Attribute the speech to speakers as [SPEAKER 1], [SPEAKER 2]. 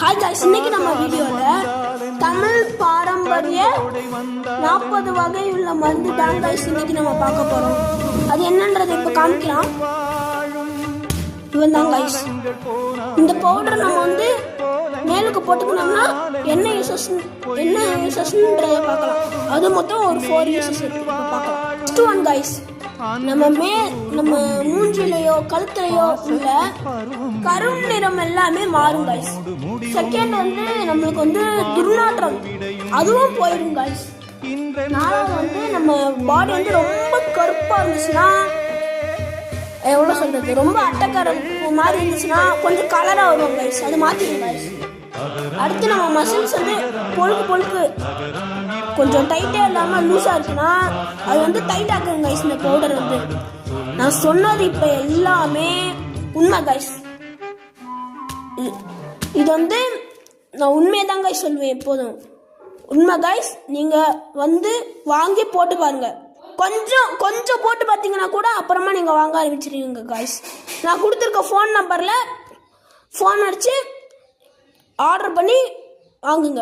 [SPEAKER 1] Hi guys, இன்னைக்கு நம்ம வீடியோல தமிழ் பாரம்பரிய 40 வகை உள்ள மருந்து தான் गाइस இன்னைக்கு நம்ம பார்க்க போறோம். அது என்னன்றதை இப்ப காமிக்கலாம். இவன் தான் गाइस. இந்த பவுடர் நம்ம வந்து மேலுக்கு போட்டுக்கணும்னா என்ன யூசஸ்ன்றதை பார்க்கலாம். அது மொத்தம் ஒரு 4 யூசஸ் இருக்கு பார்க்கலாம். ஃபர்ஸ்ட் ஒன் गाइस, நம்ம மூஞ்சிலையோ கழுத்துலையோ உள்ள கரும் நிறம் எல்லாமே மாறும் गाइस. செகண்ட் வந்து நம்மளுக்கு வந்து துர்நாற்றம் அதுவும் போயிடும் गाइस. நாலாவது வந்து நம்ம பாடி வந்து ரொம்ப கருப்பா இருந்துச்சுன்னா, எவ்வளோ சொல்றது, ரொம்ப அட்டக்காரம் மாதிரி இருந்துச்சுன்னா கொஞ்சம் கலரா வரும் गाइस, அது மாத்திடும் गाइस. அடுத்து நம்ம மசில்ஸ் வந்து பொழுக்கு கொஞ்சம் டைட்டா இல்லாம லூஸா இருக்குன்னா அது வந்து டைட் ஆக்குங்க गाइस. இந்த பவுடர் வந்து நான் சொன்னது இப்ப எல்லாமே உண்மை गाइस. இது வந்து நான் உண்மையதான் गाइस சொல்லுவேன் எப்போதும். உண்மை गाइस. நீங்க வந்து வாங்கி போட்டு பாருங்க. கொஞ்சம் போட்டு பார்த்தீங்கன்னா கூட அப்புறமா நீங்க வாங்க ஆரம்பிச்சிருவீங்க गाइस. நான் கொடுத்துருக்க ஃபோன் நம்பர்ல ஃபோன் அடிச்சு ஆர்டர் பண்ணி வாங்குங்க.